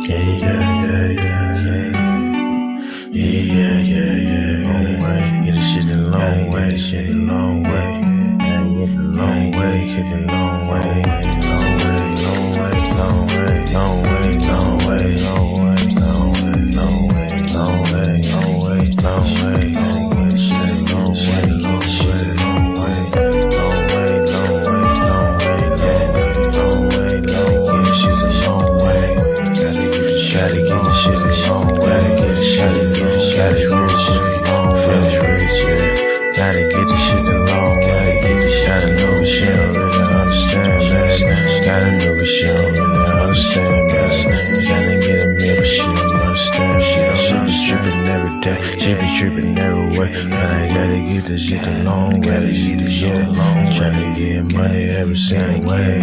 Long way, get this shit a long way, this shit a long way. Long way, hit the long way, long way, long way, long way, long way, long way, long way, long way, long way, long way, long way, long way, long way, shit, long way, long way, long way, long way, long way, long way, long way, long way, shit a long way. Gotta get the shit a long way, get the shit a long way, finish rich, yeah. Gotta get the shit a long way, get the shot of no she don't really understand, man. Gotta know what she don't really understand, man. Gotta get a meal, but she don't understand. She be tripping every day, she be tripping every way. But I gotta get this shit a long way, yeah. Tryna get money every single way,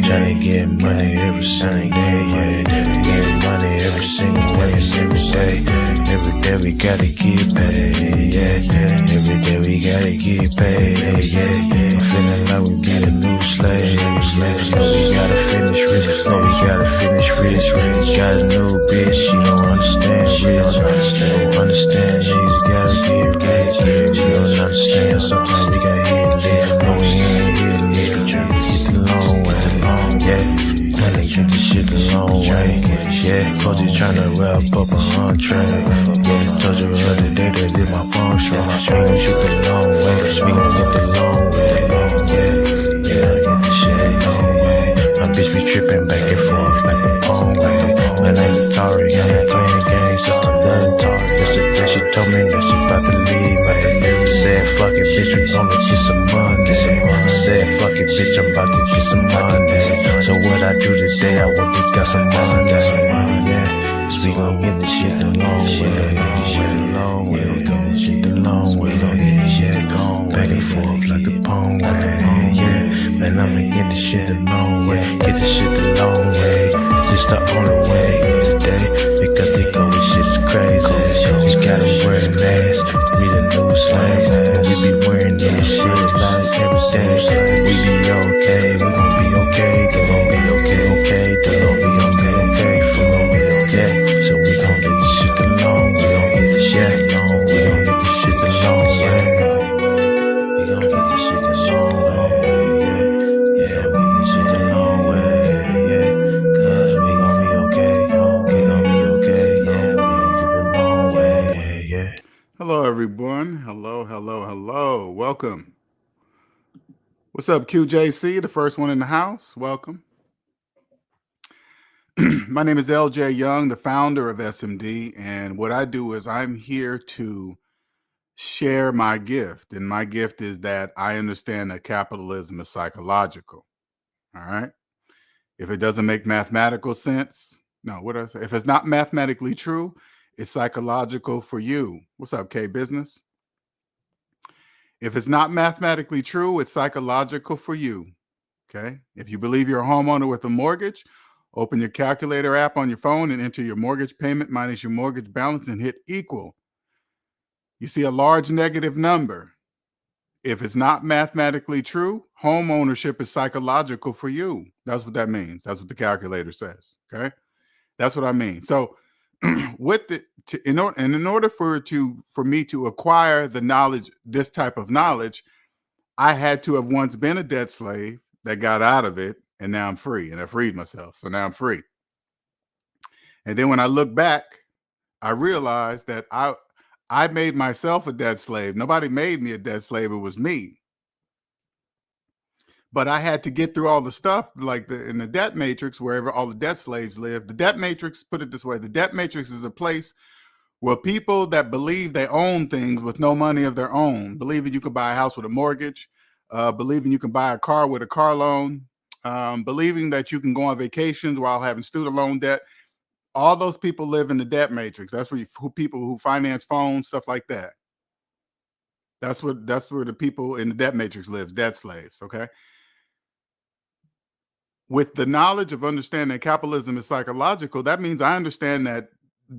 tryna get money every single day, yeah. Get money every single way, every day. Every day we gotta get paid, yeah. Every day we gotta get paid, yeah. I'm feeling like we be a new slave. No, we gotta finish rich. No, we gotta finish rich. Got a new bitch, she don't understand. She don't understand. Niggas gotta get rich. She don't understand. Sometimes we gotta get lit. No, we ain't get lit. Tryna get the long way, yeah. Tryna get the shit the long way, yeah. Coach is tryna wrap up a entree, yeah. Told you the other day that did my phone strong. We gon' shoot the long way, we gon' get the long way, yeah. Get the shit the long way. My bitch be trippin' back and forth like a phone way. My name is Tari, I ain't playing games, so I'm done Tari. Yesterday she told me that she bout to leave, man. Said fuck it, bitch, we gonna get some money. Said fuck it, bitch, I'm about to get some money. So what I do today, I work it, got some money, yeah. Cause we gon' get this shit the long way, long way, we gon' get shit the long way, yeah. Back and forth like the pong way, yeah. Man, I'ma get this shit the long way, get this shit the long way. Just the only way today, because they go with shit's crazy. You gotta wear a mask, we the new slaves, and we be wearing this shit like every day. We be okay, we gon' be okay, they gon' be okay, they gon' be okay for me, yeah. So we gon' get this shit the long way, we gon' get this shit the long way, we gon' get this shit the long way, yeah, we get this shit the long way, yeah, cause we gon' be okay, we gon' be okay, yeah, we gon' get the long way, yeah. Hello, everyone. Hello. Welcome. What's up, QJC, the first one in the house? Welcome. My name is LJ Young, the founder of SMD, and what I do is I'm here to share my gift, and my gift is that I understand that capitalism is psychological, all right? If it doesn't make mathematical sense, no, what do I say? If it's not mathematically true, it's psychological for you. What's up, K-Business? If it's not mathematically true, it's psychological for you, okay? If you believe you're a homeowner with a mortgage, open your calculator app on your phone and enter your mortgage payment minus your mortgage balance and hit equal. You see a large negative number. If it's not mathematically true, home ownership is psychological for you. That's what that means. That's what the calculator says, okay? That's what I mean. So in order for me to acquire the knowledge, this type of knowledge, I had to have once been a debt slave that got out of it, and now I'm free, and I freed myself. So now I'm free. And then when I look back, I realized that I made myself a debt slave. Nobody made me a debt slave. It was me. But I had to get through all the stuff like in the debt matrix, wherever all the debt slaves live. The debt matrix, put it this way, the debt matrix is a place where people that believe they own things with no money of their own, believing you can buy a house with a mortgage, believing you can buy a car with a car loan, believing that you can go on vacations while having student loan debt. All those people live in the debt matrix. That's where people who finance phones, stuff like that. That's where the people in the debt matrix lives, debt slaves, okay? With the knowledge of understanding capitalism is psychological, that means I understand that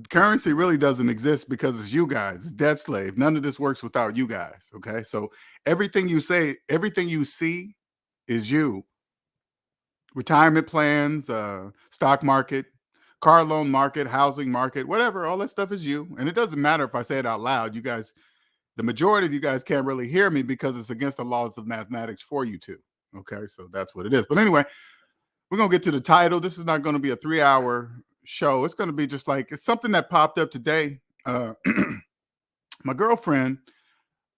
currency really doesn't exist because it's you guys, it's debt slave. None of this works without you guys, okay? So everything you say, everything you see is you. Retirement plans, stock market, car loan market, housing market, whatever. All that stuff is you. And it doesn't matter if I say it out loud. You guys, the majority of you guys can't really hear me because it's against the laws of mathematics for you to. Okay, so that's what it is. But anyway, we're gonna get to the title. This is not going to be a 3-hour show. It's going to be just like, it's something that popped up today. My girlfriend,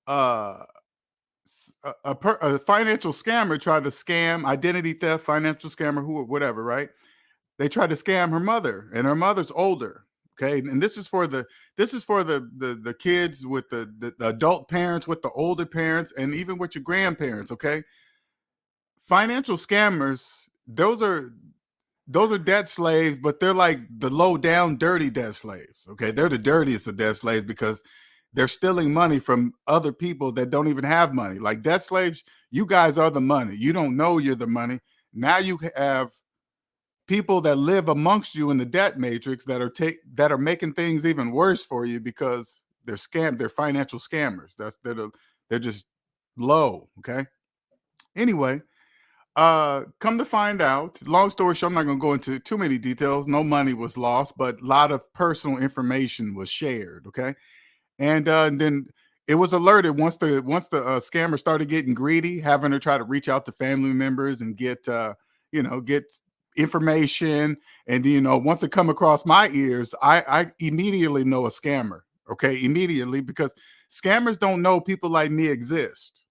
uh, a financial scammer tried to scam, identity theft, financial scammer, who, whatever, right? They tried to scam her mother, and her mother's older. Okay, and this is for the kids with the adult parents, with the older parents, and even with your grandparents. Okay, financial scammers, those are debt slaves, but they're like the low down dirty debt slaves. Okay, they're the dirtiest of debt slaves because they're stealing money from other people that don't even have money. Like debt slaves, you guys are the money. You don't know you're the money. Now you have people that live amongst you in the debt matrix that are making things even worse for you because they're financial scammers. They're just low. Okay. Anyway, come to find out, long story short, I'm not going to go into too many details. No money was lost, but a lot of personal information was shared. Okay. And then it was alerted once the scammer started getting greedy, having her try to reach out to family members and get information. And once it come across my ears, I immediately know a scammer. Okay, immediately, because scammers don't know people like me exist.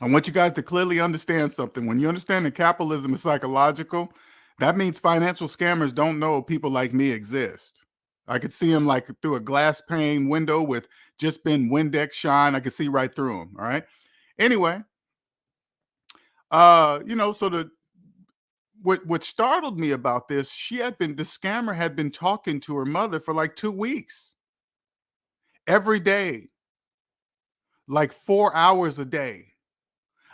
I want you guys to clearly understand something. When you understand that capitalism is psychological, that means financial scammers don't know people like me exist. I could see them like through a glass pane window with just been Windex shine. I could see right through them. All right. Anyway, so what startled me about this, the scammer had been talking to her mother for like 2 weeks, every day, like 4 hours a day.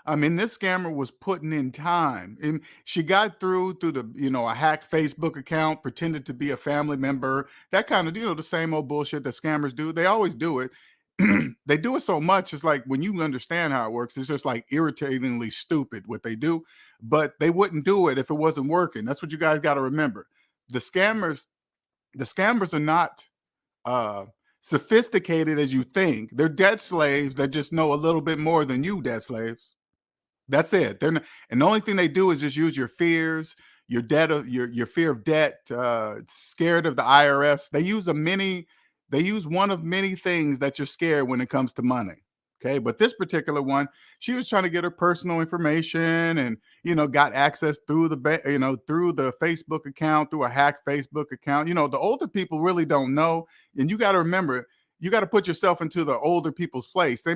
I mean, this scammer was putting in time, and she got through a hacked Facebook account, pretended to be a family member, that kind of, the same old bullshit that scammers do. They always do it. They do it so much. It's like, when you understand how it works, it's just like irritatingly stupid what they do, but they wouldn't do it if it wasn't working. That's what you guys got to remember. The scammers, the scammers are not uh, sophisticated as you think. They're debt slaves that just know a little bit more than you, debt slaves. That's it. They're not, and the only thing they do is just use your fears, your debt, your fear of debt, scared of the IRS. They use one of many things that you're scared when it comes to money. Okay, but this particular one, she was trying to get her personal information, and got access through through the Facebook account, through a hacked Facebook account. The older people really don't know, and you got to remember, you got to put yourself into the older people's place. They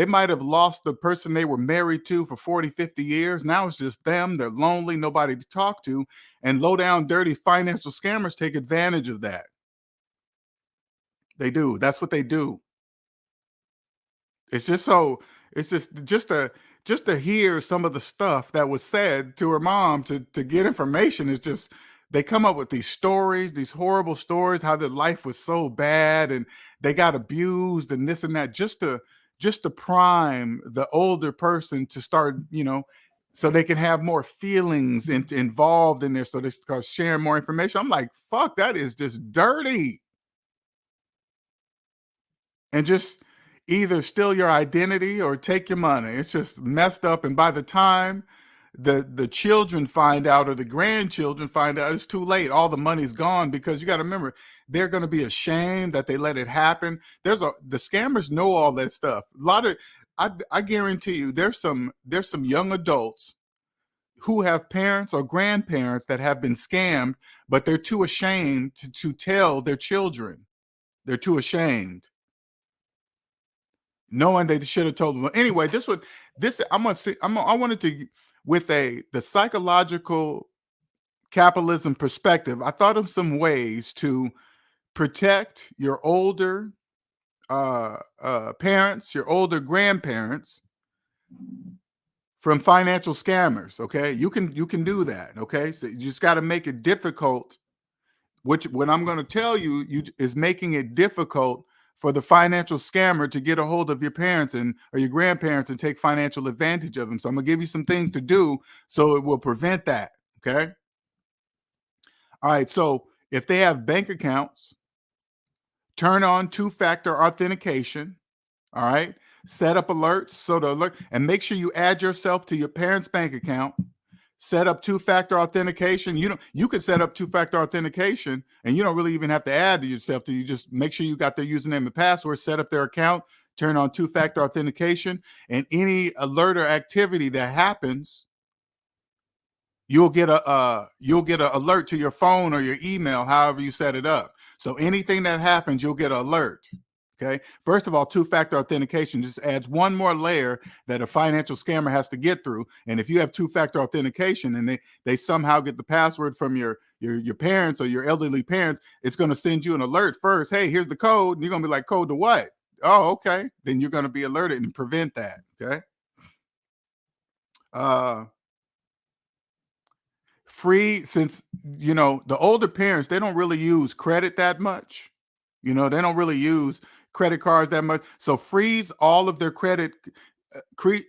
might have lost the person they were married to for 40, 50 years. Now it's just them. They're lonely, nobody to talk to. And low down, dirty financial scammers take advantage of that. They do. That's what they do. It's just so it's just to hear some of the stuff that was said to her mom to get information. Is just, they come up with these stories, these horrible stories, how their life was so bad and they got abused and this and that, just to prime the older person to start, so they can have more feelings involved in there, so they start sharing more information. I'm like, fuck, that is just dirty. And just either steal your identity or take your money. It's just messed up. And by the time the children find out, or the grandchildren find out, it's too late. All the money's gone, because you got to remember, they're going to be ashamed that they let it happen. The scammers know all that stuff. A lot of I guarantee you, there's some young adults who have parents or grandparents that have been scammed, but they're too ashamed to tell their children. They're too ashamed, knowing they should have told them. Anyway, I wanted to, with the psychological capitalism perspective, I thought of some ways to protect your older parents, your older grandparents, from financial scammers. Okay, you can do that. Okay, so you just got to make it difficult. Which, what I'm going to tell you, is making it difficult for the financial scammer to get a hold of your parents or your grandparents and take financial advantage of them. So I'm gonna give you some things to do so it will prevent that. Okay. All right. So if they have bank accounts, turn on two-factor authentication. All right. Set up alerts so the alert and make sure you add yourself to your parents' bank account. Set up two-factor authentication. You can set up two-factor authentication and you don't really even have to add to yourself to you just make sure you got their username and password, set up their account, turn on two-factor authentication, and any alert or activity that happens, you'll get an alert to your phone or your email, however you set it up. So anything that happens, you'll get an alert. Okay. First of all, two-factor authentication just adds one more layer that a financial scammer has to get through. And if you have two-factor authentication and they somehow get the password from your parents or your elderly parents, it's going to send you an alert first. Hey, here's the code. And you're going to be like, code to what? Oh, okay. Then you're going to be alerted and prevent that. Okay. Uh, Free, since the older parents, they don't really use credit that much. They don't really use credit cards that much, so freeze all of their credit,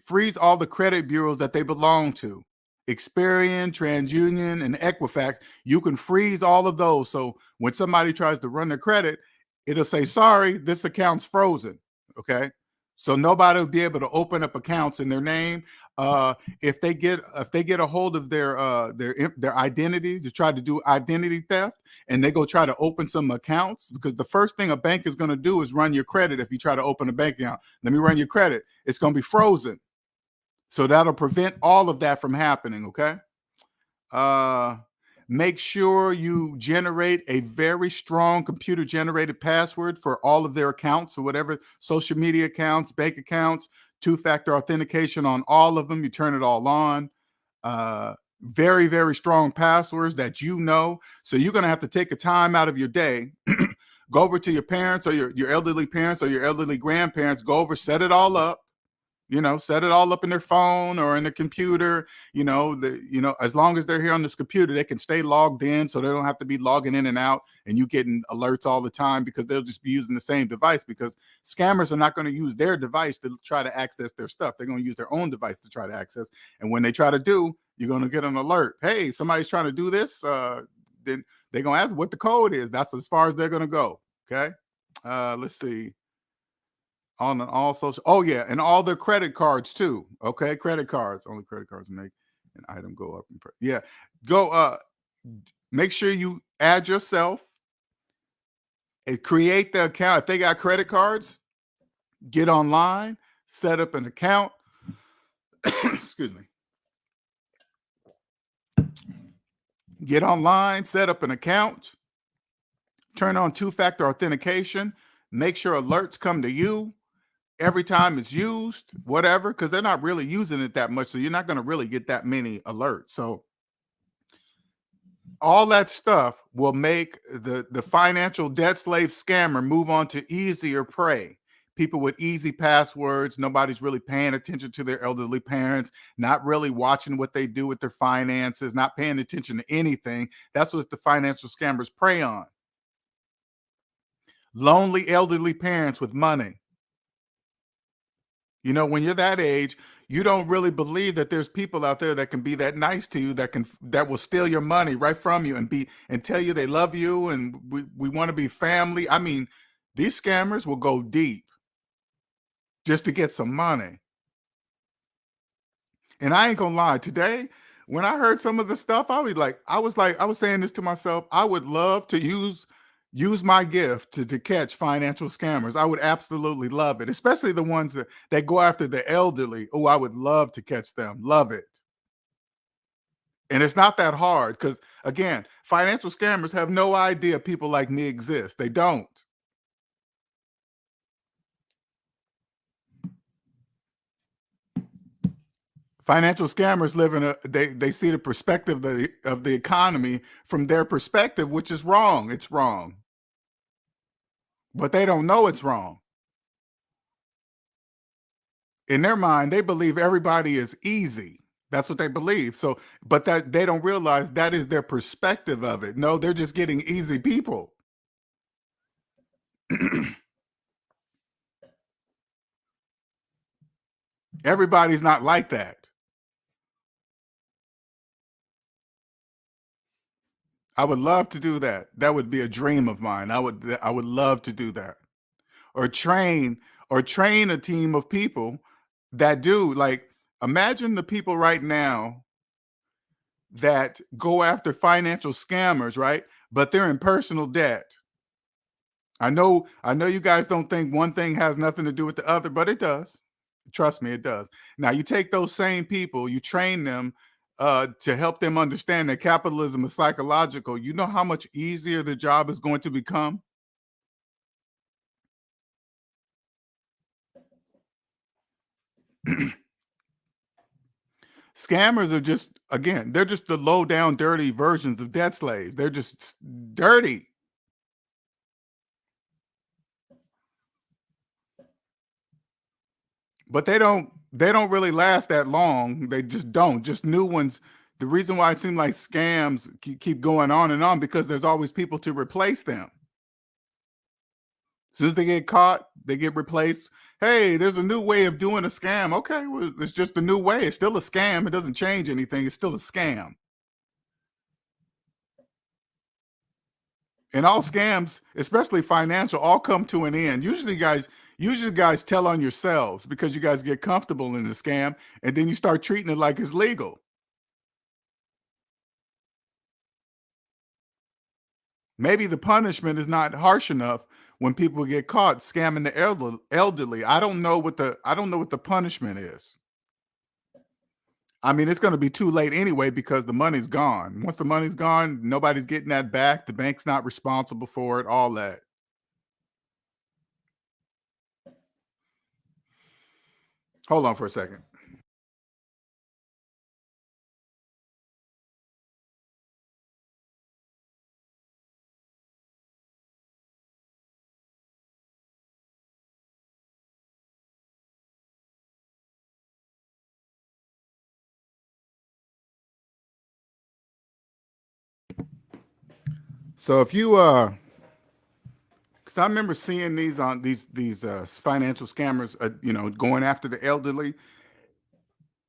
freeze all the credit bureaus that they belong to. Experian, TransUnion, and Equifax, you can freeze all of those, so when somebody tries to run their credit, it'll say, sorry, this account's frozen. Okay. So nobody will be able to open up accounts in their name. If they get a hold of their identity to try to do identity theft, and they go try to open some accounts, because the first thing a bank is going to do is run your credit. If you try to open a bank account, let me run your credit, it's going to be frozen. So that'll prevent all of that from happening. Okay. uh Make sure you generate a very strong computer generated password for all of their accounts, or whatever, social media accounts, bank accounts. Two-factor authentication on all of them. You turn it all on. Very, very strong passwords that so you're going to have to take a time out of your day, go over to your parents or your elderly parents or your elderly grandparents, go over, set it all up. Set it all up in their phone or in their computer. As long as they're here on this computer, they can stay logged in, so they don't have to be logging in and out and you getting alerts all the time, because they'll just be using the same device, because scammers are not going to use their device to try to access their stuff. They're going to use their own device to try to access. And when they try to do, you're going to get an alert. Hey, somebody's trying to do this. Then they're going to ask what the code is. That's as far as they're going to go. Okay. Let's see. On all social, oh yeah, and all their credit cards too. Okay, credit cards, only credit cards make an item go up yeah, go make sure you add yourself and create the account. If they got credit cards, get online, set up an account. Excuse me. Get online, set up an account, turn on two-factor authentication, make sure alerts come to you every time it's used, whatever, because they're not really using it that much. So you're not going to really get that many alerts. So all that stuff will make the financial debt slave scammer move on to easier prey. People with easy passwords, nobody's really paying attention to their elderly parents, not really watching what they do with their finances, not paying attention to anything. That's what the financial scammers prey on. Lonely elderly parents with money. When you're that age, you don't really believe that there's people out there that can be that nice to you, that will steal your money right from you and tell you they love you and we want to be family. I mean, these scammers will go deep just to get some money. And I ain't gonna lie, today, when I heard some of the stuff, I was saying this to myself, I would love to use my gift to catch financial scammers. I would absolutely love it, especially the ones that go after the elderly. Oh, I would love to catch them. Love it. And it's not that hard, because again, financial scammers have no idea people like me exist. They don't. Financial scammers live in they see the perspective of the economy from their perspective, which is wrong. It's wrong. But they don't know it's wrong. In their mind, they believe everybody is easy. That's what they believe. So, but that they don't realize that is their perspective of it. No, they're just getting easy people. Everybody's not like that. I would love to do that. That would be a dream of mine. I would love to do that. Or train a team of people that do, like, imagine the people right now that go after financial scammers, right? But they're in personal debt. I know you guys don't think one thing has nothing to do with the other, but it does. Trust me, it does. Now you take those same people, you train them to help them understand that capitalism is psychological. You know how much easier the job is going to become? Scammers are just, again, they're just the low down, dirty versions of debt slaves. They're just dirty. But they don't really last that long. They just don't. Just new ones. The reason why it seems like scams keep going on and on, because there's always people to replace them. As soon as they get caught, they get replaced. Hey, there's a new way of doing a scam. Okay, well, it's just a new way. It's still a scam. It doesn't change anything. It's still a scam. And all scams, especially financial, all come to an end. Usually guys tell on yourselves because you guys get comfortable in the scam, and then you start treating it like it's legal. Maybe the punishment is not harsh enough when people get caught scamming the elderly. I don't know what the punishment is. I mean, it's going to be too late anyway because the money's gone. Once the money's gone, nobody's getting that back. The bank's not responsible for it, all that. Hold on for a second. So if you because I remember seeing these on these financial scammers, going after the elderly.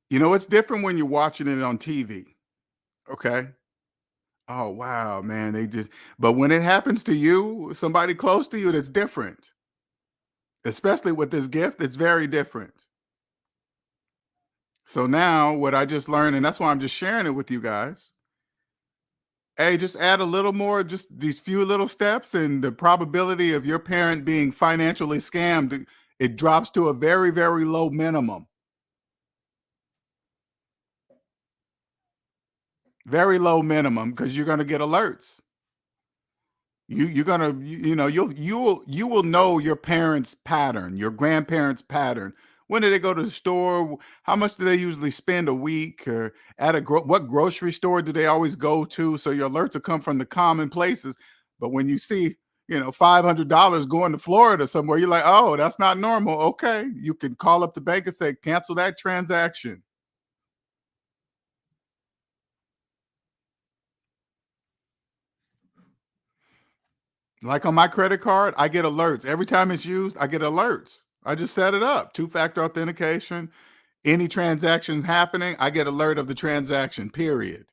It's different when you're watching it on TV. Okay. Oh wow, man. But when it happens to you, somebody close to you, that's different. Especially with this gift, it's very different. So now what I just learned, and that's why I'm just sharing it with you guys. Hey, just add a little more, just these few little steps, and the probability of your parent being financially scammed, it drops to a very, very low minimum. Very low minimum, because you're gonna get alerts. You're gonna you will know your parents' pattern, your grandparents' pattern. When do they go to the store? How much do they usually spend a week? Or at what grocery store do they always go to? So your alerts will come from the common places. But when you see, $500 going to Florida somewhere, you're like, oh, that's not normal. Okay, you can call up the bank and say, cancel that transaction. Like on my credit card, I get alerts. Every time it's used, I get alerts. I just set it up. Two-factor authentication. Any transaction happening, I get alert of the transaction, period.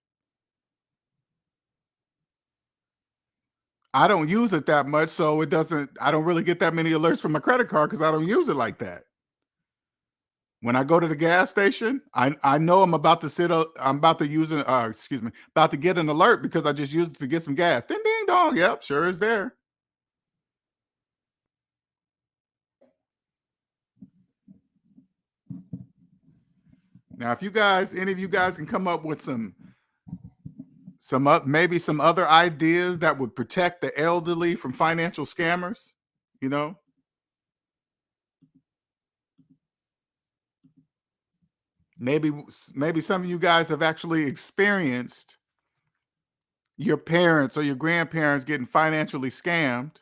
I don't use it that much, so I don't really get that many alerts from my credit card because I don't use it like that. When I go to the gas station, I know I'm about to use an excuse me, about to get an alert because I just used it to get some gas. Ding ding dong. Yep, sure is there. Now, if any of you guys can come up with maybe some other ideas that would protect the elderly from financial scammers, you know, maybe maybe some of you guys have actually experienced your parents or your grandparents getting financially scammed,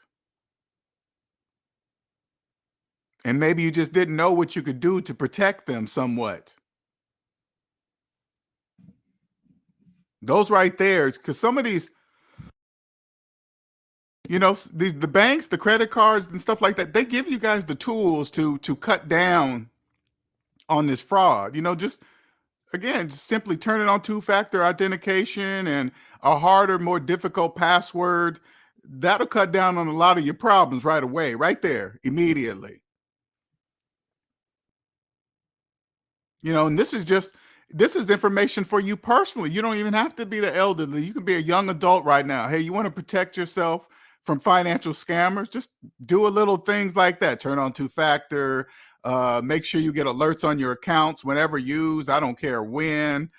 and maybe you just didn't know what you could do to protect them somewhat. Those right there, because some of these, the banks, the credit cards and stuff like that, they give you guys the tools to cut down on this fraud. Just again, just simply turn it on two-factor authentication and a harder, more difficult password. That'll cut down on a lot of your problems right away, right there, immediately. And this is information for you personally. You don't even have to be the elderly. You can be a young adult right now. Hey, you want to protect yourself from financial scammers? Just do a little things like that. Turn on two-factor. Make sure you get alerts on your accounts whenever used. I don't care when.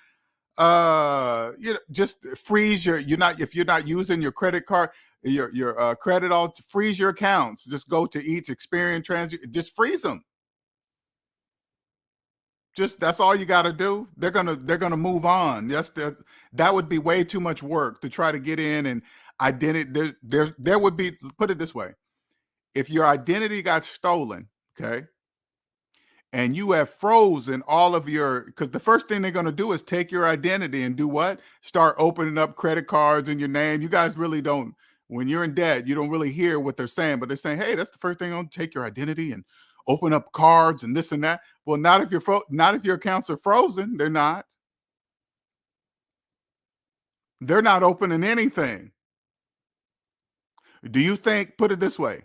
Just freeze you're not if you're not using your credit card, your credit, all freeze your accounts. Just go to each Experian just freeze them. Just that's all you got to do. They're gonna move on. That would be way too much work to try to get in and identity. There would be, put it this way, if your identity got stolen, okay, and you have frozen all of your, because the first thing they're going to do is take your identity and do what? Start opening up credit cards in your name. You guys really don't, when you're in debt, you don't really hear what they're saying, but they're saying, hey, that's the first thing, on take your identity and open up cards and this and that. Well, not if not if your accounts are frozen. They're not opening anything. Do you think, put it this way,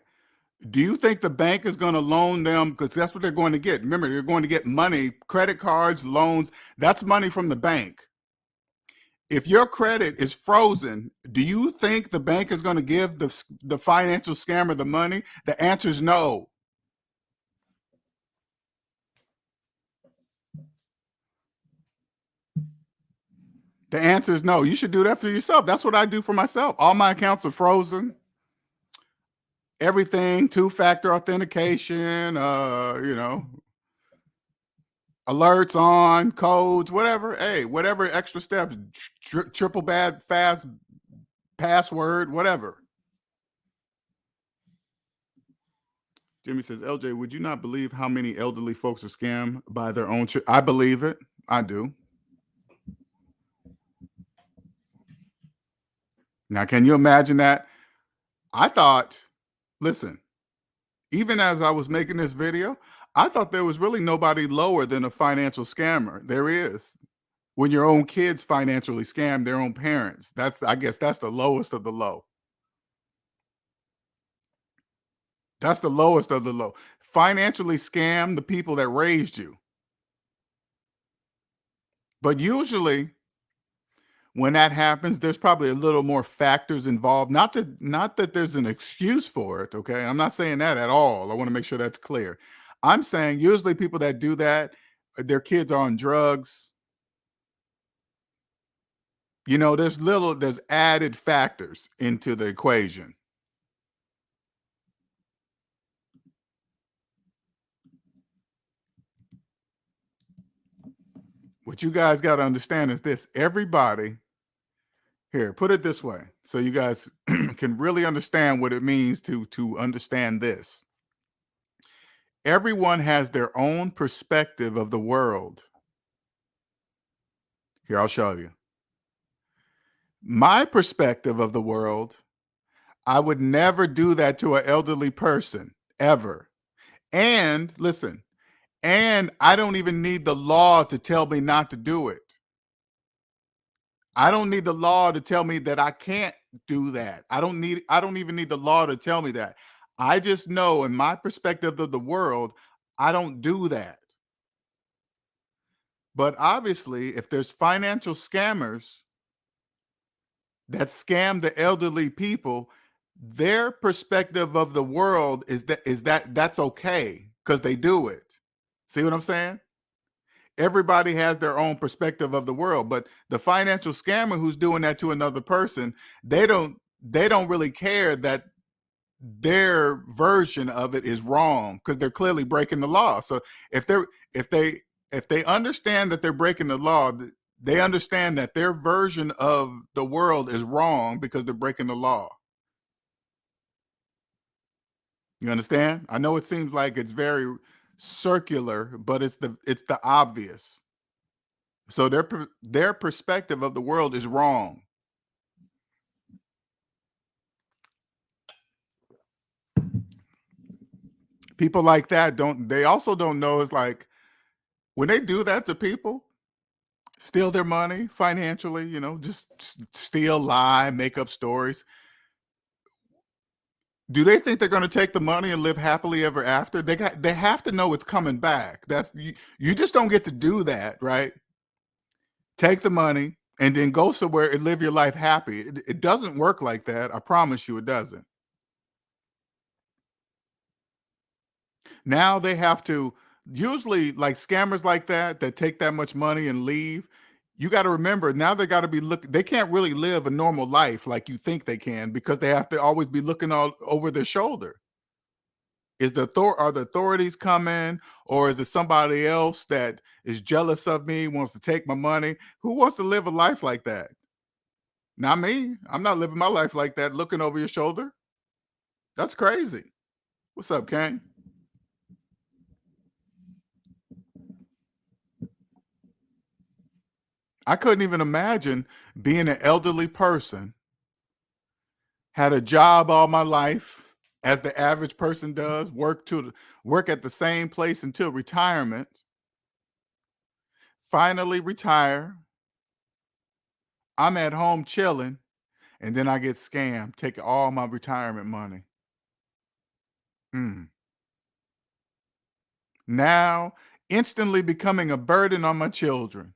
do you think the bank is going to loan them? Because that's what they're going to get. Remember, they're going to get money, credit cards, loans. That's money from the bank. If your credit is frozen, do you think the bank is going to give the financial scammer the money? The answer is no. The answer is no. You should do that for yourself. That's what I do for myself. All my accounts are frozen. Everything, two-factor authentication, alerts on, codes, whatever. Hey, whatever extra steps, triple bad fast password, whatever. Jimmy says, LJ, would you not believe how many elderly folks are scammed by their own? I believe it. I do. Now, can you imagine that? I thought, listen, even as I was making this video, I thought there was really nobody lower than a financial scammer. There is. When your own kids financially scam their own parents, I guess that's the lowest of the low. That's the lowest of the low. Financially scam the people that raised you. But usually when that happens, there's probably a little more factors involved. Not that there's an excuse for it, okay? I'm not saying that at all. I want to make sure that's clear. I'm saying usually people that do that, their kids are on drugs. There's added factors into the equation. What you guys got to understand is this: everybody, here, put it this way, so you guys can really understand what it means to understand this. Everyone has their own perspective of the world. Here, I'll show you. My perspective of the world, I would never do that to an elderly person, ever. And listen, and I don't even need the law to tell me not to do it. I don't need the law to tell me that I can't do that. I don't even need the law to tell me that. I just know, in my perspective of the world, I don't do that. But obviously, if there's financial scammers that scam the elderly people, their perspective of the world is that that's okay because they do it. See what I'm saying? Everybody has their own perspective of the world, but the financial scammer who's doing that to another person, they don't really care that their version of it is wrong because they're clearly breaking the law. So if they understand that they're breaking the law, they understand that their version of the world is wrong because they're breaking the law. You understand? I know it seems like it's very circular, but it's the obvious. So their perspective of the world is wrong. People like that they also don't know, it's like when they do that to people, steal their money financially, just steal, lie, make up stories. Do they think they're going to take the money and live happily ever after? They have to know it's coming back. That's you just don't get to do that, right? Take the money and then go somewhere and live your life happy. It doesn't work like that. I promise you it doesn't. Now they have to, usually like scammers like that take that much money and leave. You got to remember now they got to be they can't really live a normal life like you think they can because they have to always be looking all over their shoulder. Are the authorities coming, or is it somebody else that is jealous of me, wants to take my money? Who wants to live a life like that? Not me. I'm not living my life like that, looking over your shoulder. That's crazy. What's up, Kane? I couldn't even imagine being an elderly person, had a job all my life, as the average person does, work at the same place until retirement, finally retire. I'm at home chilling, and then I get scammed, take all my retirement money. Mm. Now, instantly becoming a burden on my children.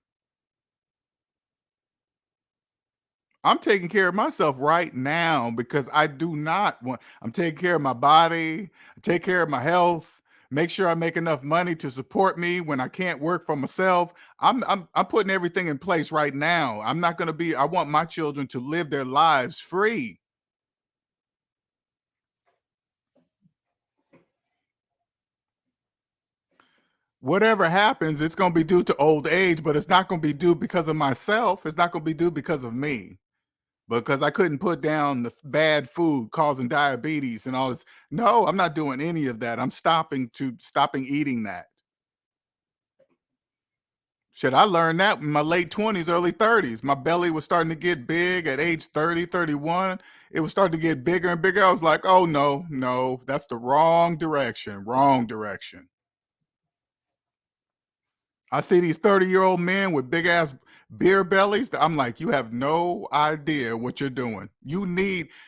I'm taking care of myself right now because I do not want. I'm taking care of my body, take care of my health, make sure I make enough money to support me when I can't work for myself. I'm putting everything in place right now. I'm not going to be I want my children to live their lives free. Whatever happens, it's going to be due to old age, but it's not going to be due because of myself. It's not going to be due because of me. Because I couldn't put down the bad food causing diabetes and all this. No, I'm not doing any of that. I'm stopping eating that. Shit, I learned that in my late 20s, early 30s. My belly was starting to get big at age 30, 31. It was starting to get bigger and bigger. I was like, oh no, no, that's the wrong direction. Wrong direction. I see these 30-year-old men with big ass beer bellies. I'm like, you have no idea what you're doing.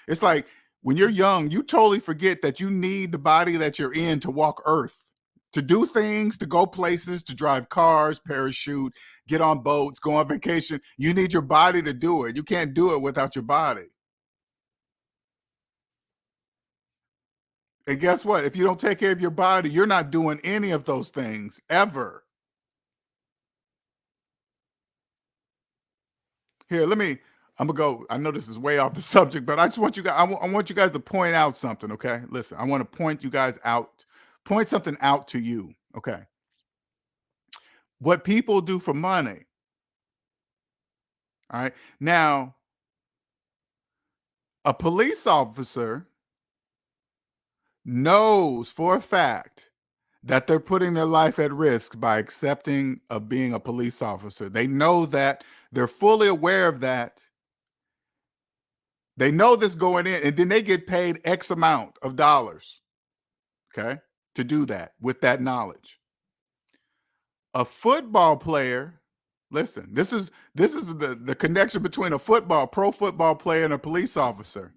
It's like when you're young, you totally forget that you need the body that you're in to walk Earth, to do things, to go places, to drive cars, parachute, get on boats, go on vacation. You need your body to do it. You can't do it without your body. And guess what? If you don't take care of your body, you're not doing any of those things ever. Here, I'm gonna go. I know this is way off the subject, but I just want you guys. I want you guys to point out something. Okay, listen. I want to point you guys out. Point something out to you. Okay, what people do for money. All right. Now, a police officer knows for a fact that they're putting their life at risk by accepting of being a police officer. They know that. They're fully aware of that. They know this going in, and then they get paid X amount of dollars. Okay, to do that with that knowledge. A football player, listen, this is the connection between a pro football player and a police officer.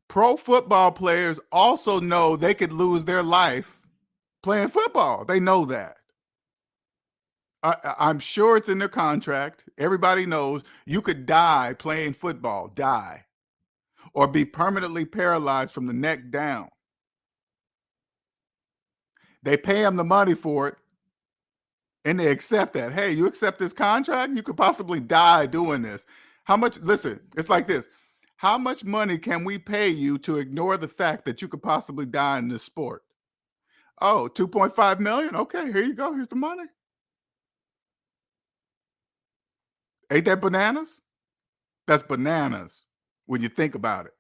Pro football players also know they could lose their life playing football. They know that. I'm sure it's in their contract. Everybody knows you could die playing football, die, or be permanently paralyzed from the neck down. They pay them the money for it, and they accept that. Hey, you accept this contract? You could possibly die doing this. How much? Listen, it's like this. How much money can we pay you to ignore the fact that you could possibly die in this sport? Oh, 2.5 million? Okay, here you go. Here's the money. Ain't that bananas? That's bananas when you think about it.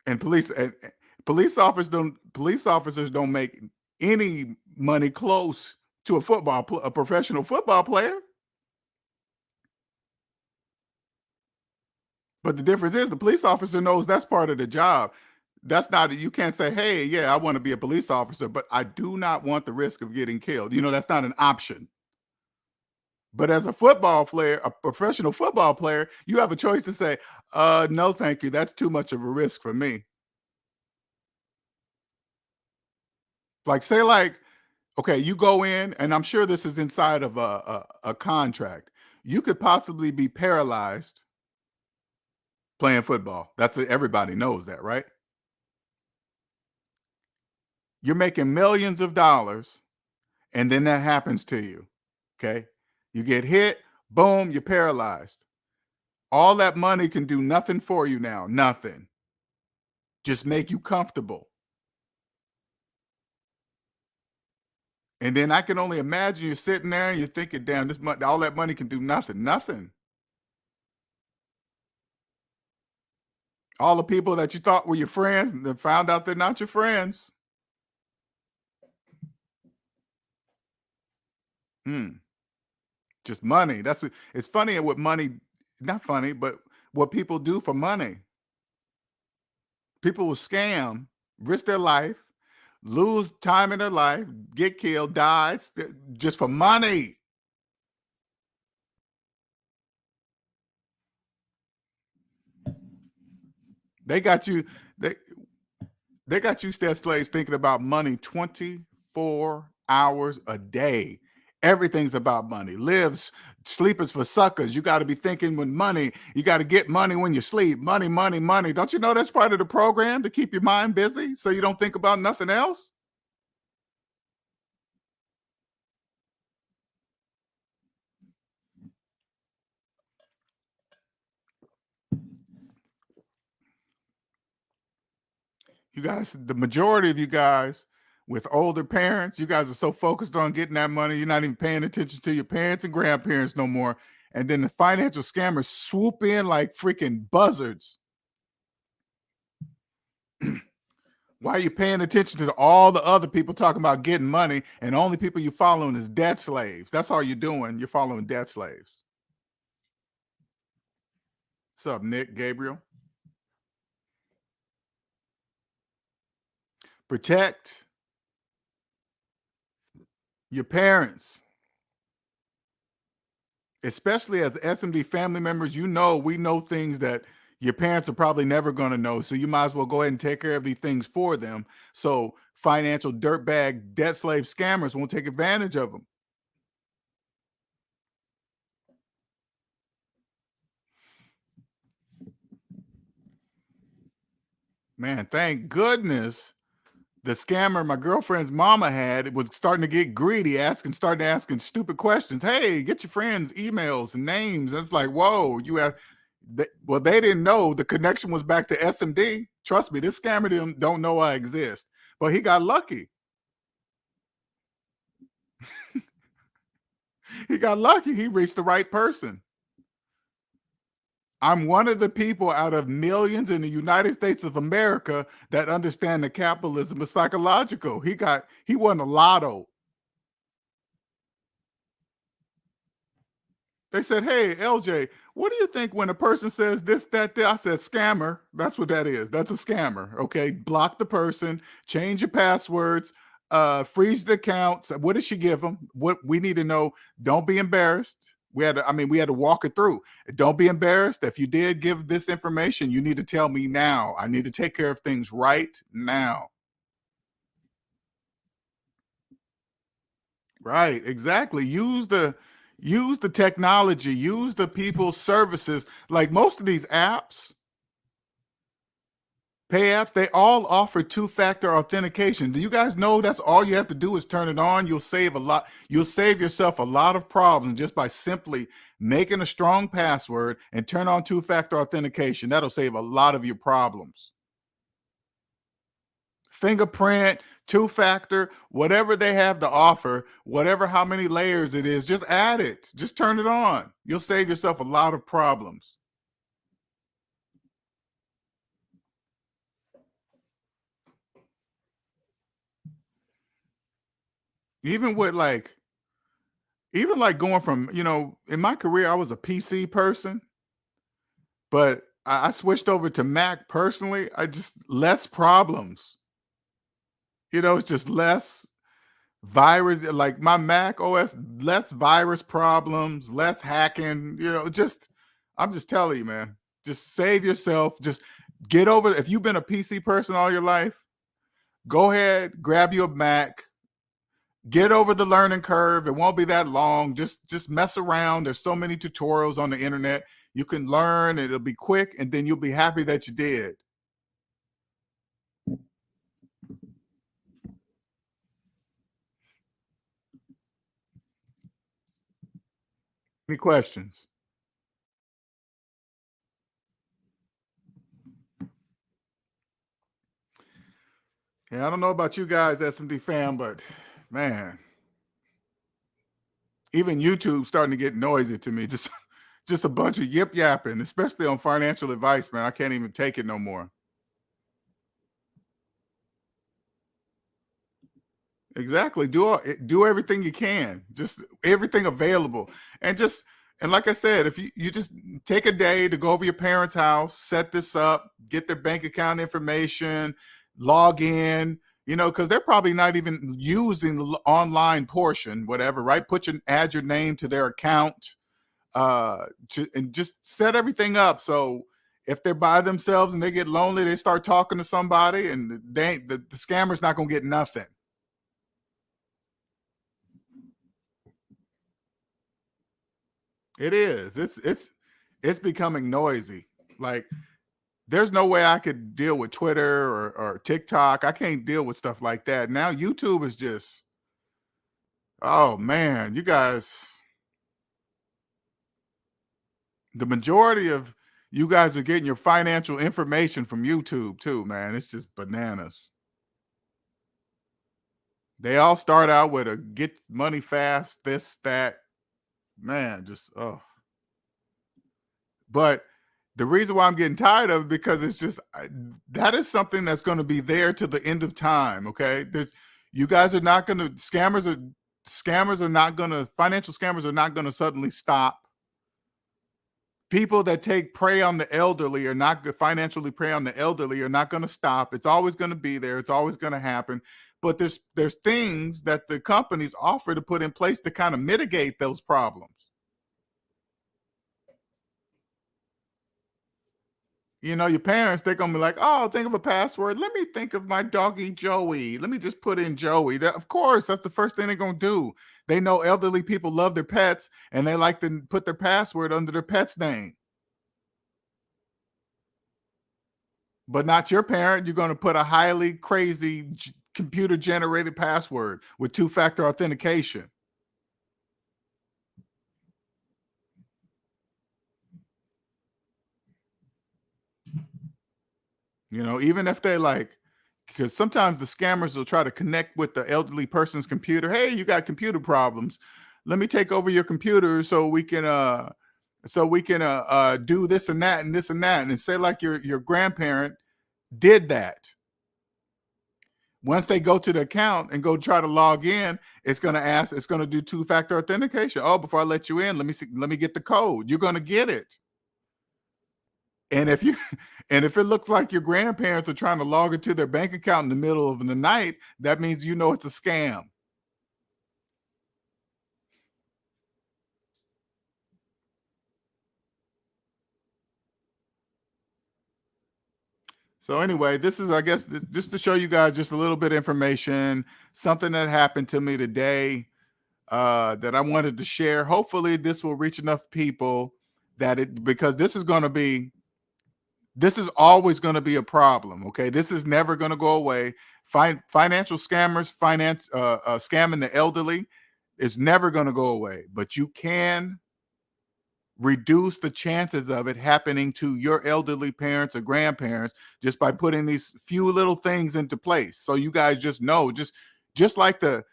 And police officers don't make any money close to a professional football player. But the difference is the police officer knows that's part of the job. That's not, you can't say, hey, yeah, I want to be a police officer, but I do not want the risk of getting killed. That's not an option. But as a football player, a professional football player, you have a choice to say, no, thank you. That's too much of a risk for me. Like, say, like, okay, you go in, and I'm sure this is inside of a contract. You could possibly be paralyzed playing football. Everybody knows that, right? You're making millions of dollars, and then that happens to you. Okay. You get hit, boom, you're paralyzed. All that money can do nothing for you now. Nothing. Just make you comfortable. And then I can only imagine you're sitting there and you're thinking, damn, all that money can do nothing. Nothing. All the people that you thought were your friends, and then found out they're not your friends. Hmm. Just money. It's funny what money, not funny, but what people do for money. People will scam, risk their life, lose time in their life, get killed, die, just for money. They got you, they they got you their slaves thinking about money 24 hours a day. Everything's about money. Lives, sleep is for suckers. You got to be thinking with money. You got to get money when you sleep. Money, money, money. Don't you know that's part of the program to keep your mind busy so you don't think about nothing else? You guys, the majority of you guys with older parents, you guys are so focused on getting that money, you're not even paying attention to your parents and grandparents no more. And then the financial scammers swoop in like freaking buzzards. Why are you paying attention to all the other people talking about getting money, and the only people you're following is debt slaves? That's all you're doing. You're following debt slaves. What's up, Nick, Gabriel? Protect your parents, especially as SMD family members. We know things that your parents are probably never going to know. So you might as well go ahead and take care of these things for them. So financial dirtbag debt slave scammers won't take advantage of them. Man, thank goodness the scammer my girlfriend's mama had was starting to get greedy, starting asking stupid questions. Hey, get your friends' emails and names. And it's like, whoa, well, they didn't know the connection was back to SMD. Trust me, this scammer don't know I exist. But he got lucky. He got lucky. He reached the right person. I'm one of the people out of millions in the United States of America that understand that capitalism is psychological. He won a lotto. They said, hey, LJ, what do you think when a person says this, that, that? I said, scammer. That's what that is. That's a scammer. Okay. Block the person, change your passwords, freeze the accounts. What did she give them? What we need to know. Don't be embarrassed. We had to walk it through. Don't be embarrassed. If you did give this information, you need to tell me now. I need to take care of things right now. Right, exactly. Use the technology, use the people's services. Like most of these apps, pay apps, they all offer two-factor authentication. Do you guys know that's all you have to do is turn it on? You'll save yourself a lot of problems just by simply making a strong password and turn on two-factor authentication. That'll save a lot of your problems. Fingerprint, two-factor, whatever they have to offer, whatever how many layers it is, just add it. Just turn it on. You'll save yourself a lot of problems. Even with even like going from, in my career, I was a PC person, but I switched over to Mac personally. I just less problems. It's just less virus, like my Mac OS, less virus problems, less hacking, just I'm just telling you, man. Just save yourself. Just get over if you've been a PC person all your life, go ahead, grab your Mac, get over the learning curve. It won't be that long. Just mess around. There's so many tutorials on the internet. You can learn, it'll be quick, and then you'll be happy that you did. Any questions? Yeah, I don't know about you guys, SMD fam, but man, even YouTube starting to get noisy to me. Just a bunch of yip yapping, especially on financial advice, man. I can't even take it no more. Exactly. Do everything you can. Just everything available. And like I said, if you just take a day to go over your parents' house, set this up, get their bank account information, log in, because they're probably not even using the online portion, whatever, right? Add your name to their account, and just set everything up. So if they're by themselves and they get lonely, they start talking to somebody, and the scammer's not gonna get nothing. It is. It's becoming noisy. Like there's no way I could deal with Twitter or TikTok. I can't deal with stuff like that. Now YouTube is just, oh man, you guys, the majority of you guys are getting your financial information from YouTube too, man. It's just bananas. They all start out with a get money fast, this, that. Man, just oh. But the reason why I'm getting tired of it because it's just that is something that's going to be there to the end of time. Okay, you guys are not going to scammers are not going to financial scammers are not going to suddenly stop. People that take prey on the elderly are not financially prey on the elderly are not going to stop. It's always going to be there. It's always going to happen. But there's things that the companies offer to put in place to kind of mitigate those problems. Your parents, they're gonna be like, "Oh, think of a password. Let me think of my doggy Joey. Let me just put in Joey." Of course, that's the first thing they're gonna do. They know elderly people love their pets, and they like to put their password under their pet's name. But not your parent. You're gonna put a highly crazy computer generated password with two-factor authentication. Even if they like, because sometimes the scammers will try to connect with the elderly person's computer. Hey, you got computer problems. Let me take over your computer so we can do this and that and this and that. And say like your grandparent did that. Once they go to the account and go try to log in, it's going to do two-factor authentication. Oh, before I let you in, let me get the code. You're going to get it. And if you and if it looks like your grandparents are trying to log into their bank account in the middle of the night, that means it's a scam. So anyway, this is, I guess, just to show you guys just a little bit of information, something that happened to me today that I wanted to share. Hopefully, this will reach enough people because this is always going to be a problem. Okay, this is never going to go away. Financial scammers, scamming the elderly is never going to go away. But you can reduce the chances of it happening to your elderly parents or grandparents just by putting these few little things into place. So you guys just know, just like the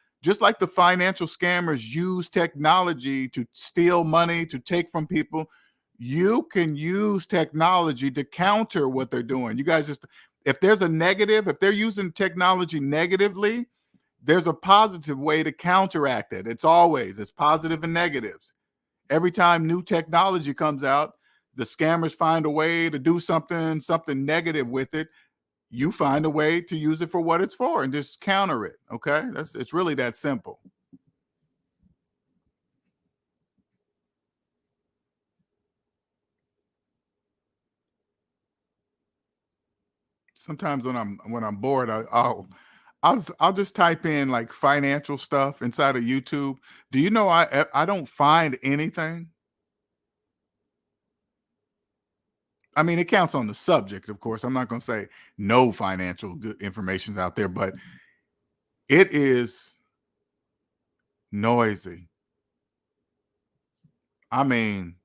financial scammers use technology to steal money, to take from people, you can use technology to counter what they're doing. You guys if they're using technology negatively, there's a positive way to counteract it. It's positive and negatives. Every time new technology comes out, the scammers find a way to do something negative with it, you find a way to use it for what it's for and just counter it. Okay, it's really that simple. Sometimes when I'm bored, I'll just type in like financial stuff inside of YouTube. Do you know I don't find anything? I mean, it counts on the subject, of course. I'm not going to say no financial good information's out there, but it is noisy. I mean,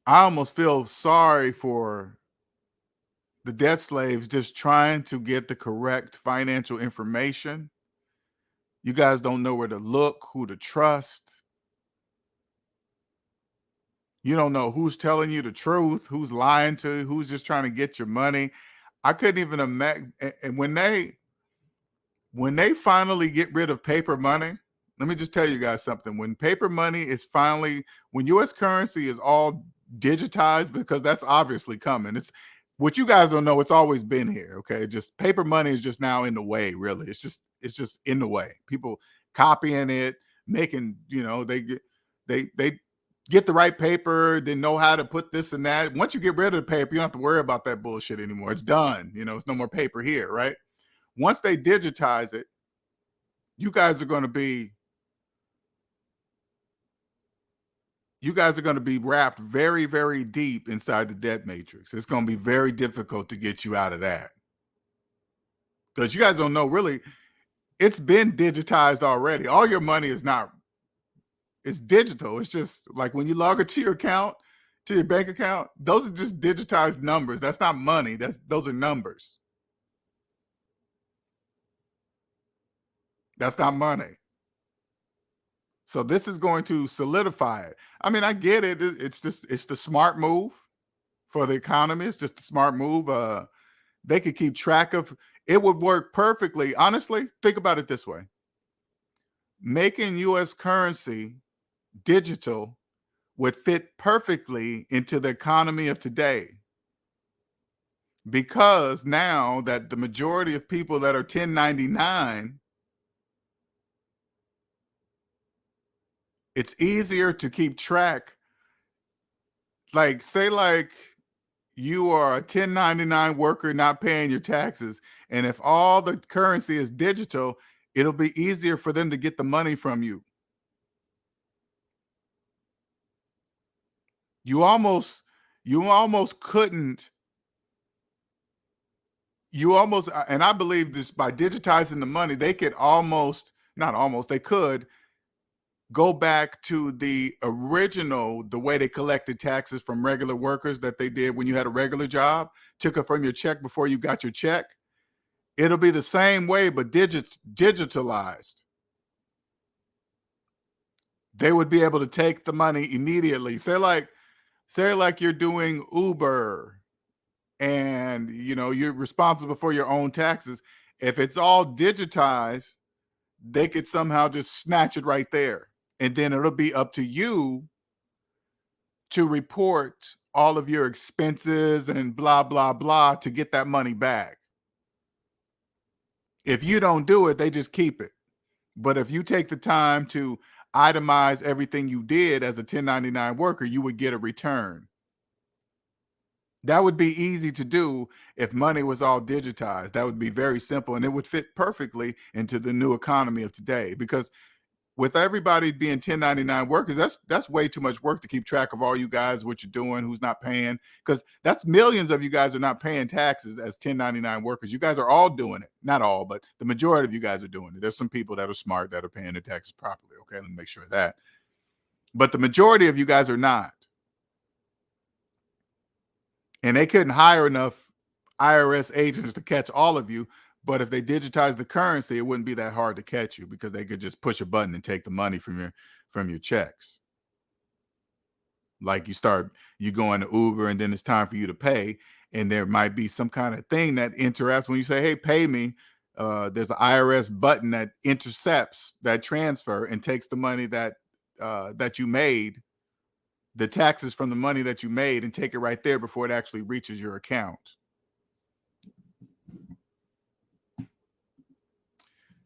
I almost feel sorry for the debt slaves just trying to get the correct financial information. You guys don't know where to look, who to trust. You don't know who's telling you the truth, who's lying to you, who's just trying to get your money. I couldn't even imagine. And when they finally get rid of paper money, let me just tell you guys something. When paper money is finally, when US currency is all digitized, because that's obviously coming. It's what you guys don't know, it's always been here. Okay. Just paper money is just now in the way, really. It's just in the way. People copying it, making, they get the right paper, they know how to put this and that. Once you get rid of the paper, you don't have to worry about that bullshit anymore. It's done. It's no more paper here, right? Once they digitize it, you guys are going to be wrapped very, very deep inside the debt matrix. It's going to be very difficult to get you out of that. Because you guys don't know, really, it's been digitized already. All your money is not, it's digital. It's just like when you log into your account, to your bank account, those are just digitized numbers. That's not money. Those are numbers. That's not money. So this is going to solidify it. I mean, I get it. It's the smart move for the economy. It's just a smart move. They could keep track of it. Would work perfectly. Honestly, think about it this way. Making US currency digital would fit perfectly into the economy of today. Because now that the majority of people that are 1099, it's easier to keep track. Like, say, like, you are a 1099 worker not paying your taxes. And if all the currency is digital, it'll be easier for them to get the money from you. You almost couldn't, and I believe this, by digitizing the money, they could they could go back to the original, the way they collected taxes from regular workers that they did when you had a regular job, took it from your check before you got your check. It'll be the same way, but digitalized. They would be able to take the money immediately. Say like you're doing Uber and you're responsible for your own taxes. If it's all digitized, they could somehow just snatch it right there. And then it'll be up to you to report all of your expenses and blah, blah, blah to get that money back. If you don't do it, they just keep it. But if you take the time to itemize everything you did as a 1099 worker, you would get a return. That would be easy to do if money was all digitized. That would be very simple, and it would fit perfectly into the new economy of today. Because with everybody being 1099 workers, that's way too much work to keep track of all you guys, what you're doing, who's not paying, because that's millions of you guys are not paying taxes as 1099 workers. You guys are all doing it. Not all, but the majority of you guys are doing it. There's some people that are smart that are paying their taxes properly. Okay, let me make sure of that. But the majority of you guys are not. And they couldn't hire enough IRS agents to catch all of you. But if they digitize the currency, it wouldn't be that hard to catch you, because they could just push a button and take the money from your checks. Like you go into Uber and then it's time for you to pay, and there might be some kind of thing that interrupts when you say, "Hey, pay me." There's an IRS button that intercepts that transfer and takes the money that you made the taxes from the money that you made and take it right there before it actually reaches your account.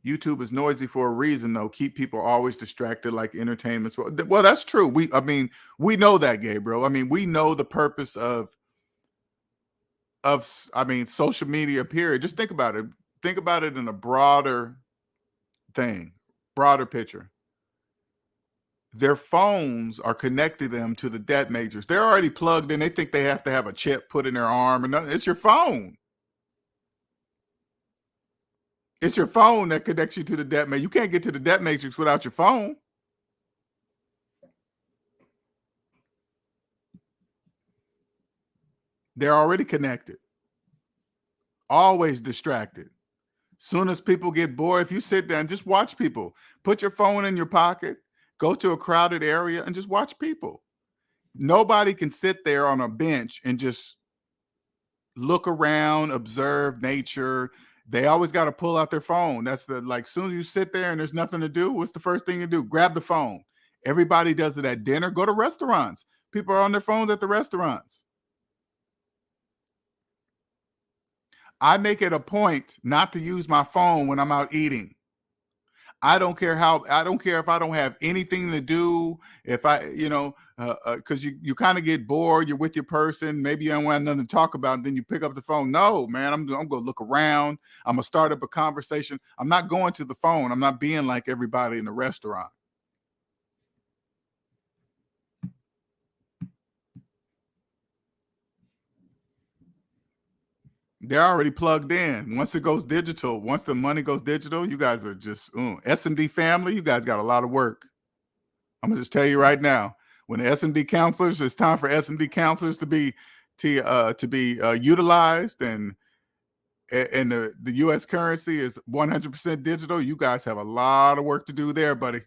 YouTube is noisy for a reason, though. Keep people always distracted, like entertainment. Well, that's true. We know that, Gabriel. I mean, we know the purpose of social media, period. Just think about it. Think about it in a broader thing, broader picture. Their phones are connecting them to the debt majors. They're already plugged in. They think they have to have a chip put in their arm, and it's your phone. It's your phone that connects you to the debt matrix. You can't get to the debt matrix without your phone. They're already connected. Always distracted. Soon as people get bored, if you sit there and just watch people, put your phone in your pocket, go to a crowded area and just watch people. Nobody can sit there on a bench and just look around, observe nature. They always got to pull out their phone. That's soon as you sit there and there's nothing to do, what's the first thing you do? Grab the phone. Everybody does it at dinner. Go to restaurants. People are on their phones at the restaurants. I make it a point not to use my phone when I'm out eating. I don't care if I don't have anything to do, if I, because you kind of get bored, you're with your person, maybe you don't want nothing to talk about, and then you pick up the phone. No, man, I'm going to look around. I'm going to start up a conversation. I'm not going to the phone. I'm not being like everybody in the restaurant. They're already plugged in. Once it goes digital, once the money goes digital, you guys are just SMD family. You guys got a lot of work. I'm gonna just tell you right now. When the SMD counselors, it's time for SMD counselors to be utilized, and the U.S. currency is 100% digital. You guys have a lot of work to do there, buddy.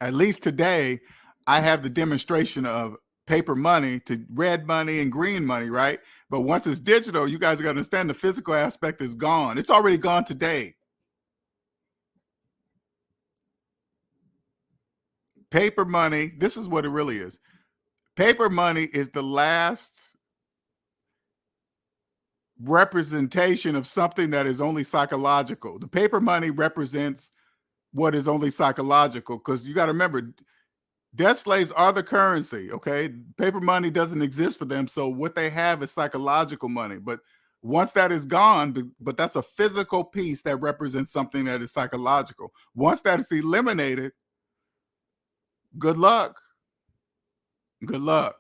At least today, I have the demonstration of paper money to red money and green money, right? But once it's digital, you guys got to understand the physical aspect is gone. It's already gone today. Paper money, this is what it really is. Paper money is the last representation of something that is only psychological. The paper money represents what is only psychological, because you got to remember, debt slaves are the currency, okay? Paper money doesn't exist for them, so what they have is psychological money. But once that is gone, but that's a physical piece that represents something that is psychological. Once that is eliminated, good luck. Good luck.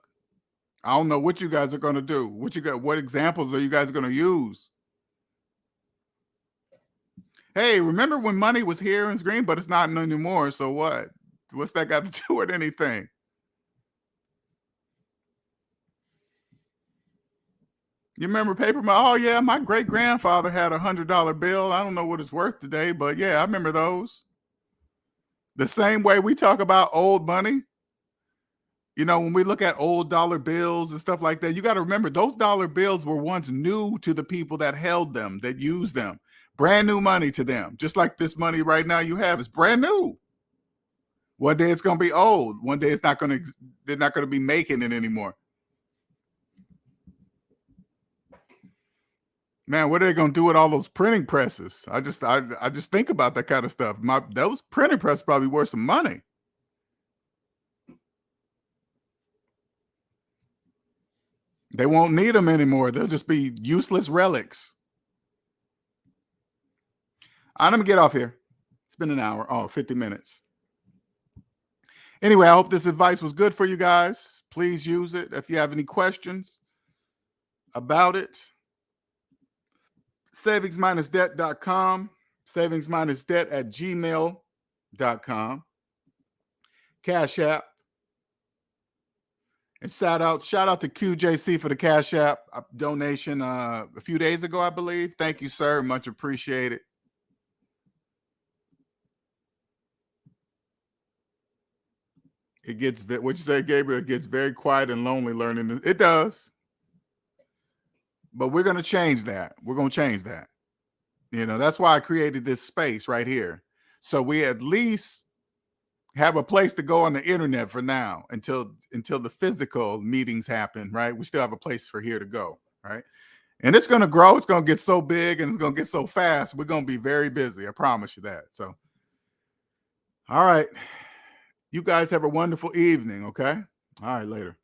I don't know what you guys are going to do. What examples are you guys going to use? Hey, remember when money was here and it's green, but it's not anymore, so what? What's that got to do with anything? You remember paper money? Oh, yeah, my great-grandfather had a $100 bill. I don't know what it's worth today, but yeah, I remember those. The same way we talk about old money, when we look at old dollar bills and stuff like that, you got to remember those dollar bills were once new to the people that held them, that used them. Brand new money to them. Just like this money right now you have is brand new. One day it's going to be old. One day they're not going to be making it anymore. Man, what are they going to do with all those printing presses? I just think about that kind of stuff. Those printing presses probably worth some money. They won't need them anymore. They'll just be useless relics. I'm going to get off here. It's been an hour. 50 minutes. Anyway, I hope this advice was good for you guys. Please use it. If you have any questions about it, SavingsMinusDebt.com, SavingsMinusDebt@gmail.com, Cash App. And shout out to QJC for the Cash App donation a few days ago, I believe. Thank you, sir. Much appreciated. It gets, what you say, Gabriel? It gets very quiet and lonely learning this. It does. But we're going to change that. We're going to change that. That's why I created this space right here. So we at least have a place to go on the internet for now until the physical meetings happen, right? We still have a place for here to go, right? And it's going to grow. It's going to get so big and it's going to get so fast. We're going to be very busy. I promise you that. So, all right. You guys have a wonderful evening, okay? All right, later.